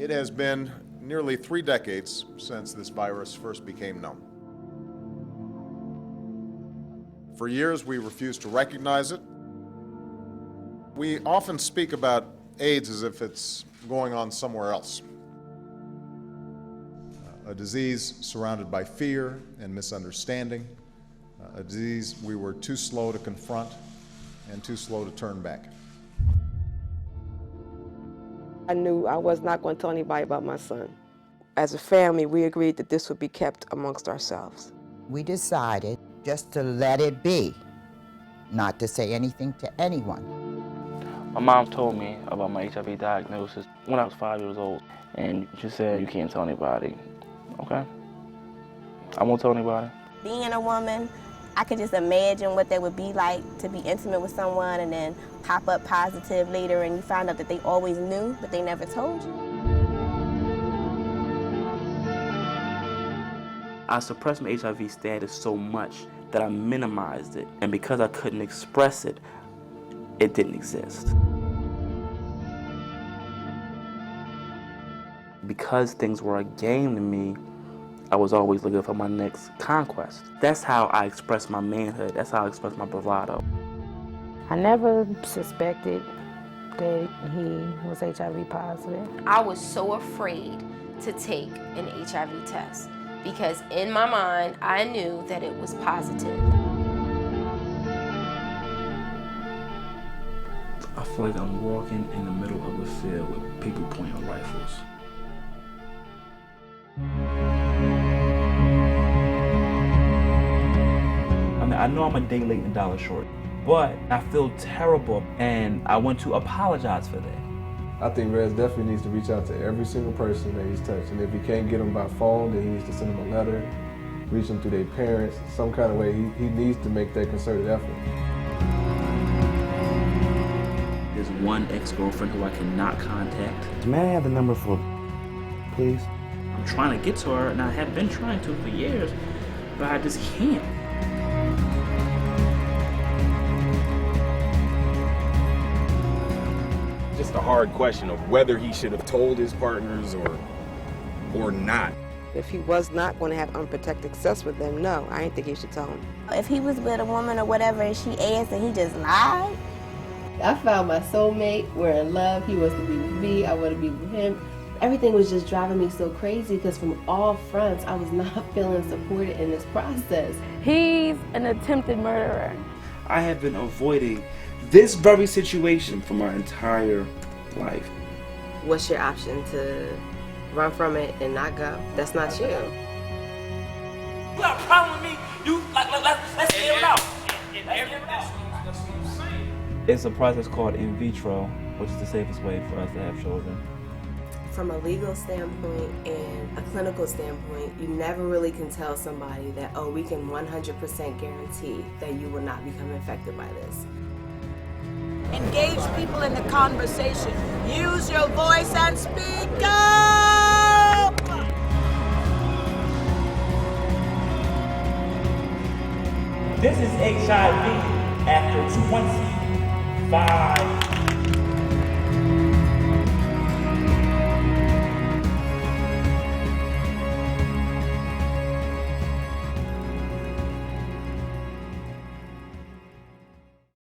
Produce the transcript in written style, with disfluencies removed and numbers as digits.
It has been nearly 3 decades since this virus first became known. For years, we refused to recognize it. We often speak about AIDS as if it's going on somewhere else. A disease surrounded by fear and misunderstanding, a disease we were too slow to confront and too slow to turn back. I knew I was not going to tell anybody about my son. As a family, we agreed that this would be kept amongst ourselves. We decided just to let it be, not to say anything to anyone. My mom told me about my HIV diagnosis when I was 5 years old, and she said, "You can't tell anybody." Okay, I won't tell anybody. Being a woman, I could just imagine what that would be like to be intimate with someone and then pop up positive later and you find out that they always knew, but they never told you. I suppressed my HIV status so much that I minimized it, and because I couldn't express it, it didn't exist. Because things were a game to me, I was always looking for my next conquest. That's how I express my manhood. That's how I express my bravado. I never suspected that he was HIV positive. I was so afraid to take an HIV test because in my mind, I knew that it was positive. I feel like I'm walking in the middle of a field with people pointing rifles. I know I'm a day late and a dollar short, but I feel terrible, and I want to apologize for that. I think Rez definitely needs to reach out to every single person that he's touched, and if he can't get them by phone, then he needs to send them a letter, reach them through their parents, some kind of way. He needs to make that concerted effort. There's one ex-girlfriend who I cannot contact. May I have the number for, please? I'm trying to get to her, and I have been trying to for years, but I just can't. Just a hard question of whether he should have told his partners or not. If he was not going to have unprotected sex with them, no, I didn't think he should tell them. If he was with a woman or whatever and she asked and he just lied. I found my soulmate, we're in love, he wants to be with me, I want to be with him. Everything was just driving me so crazy because from all fronts, I was not feeling supported in this process. He's an attempted murderer. I have been avoiding this very situation for my entire life. What's your option? To run from it and not go? That's not you. You got a problem with me? Let's air it out. It's a process called in vitro, which is the safest way for us to have children. From a legal standpoint and a clinical standpoint, you never really can tell somebody that, oh, we can 100% guarantee that you will not become infected by this. Engage people in the conversation. Use your voice and speak up! This is HIV after 25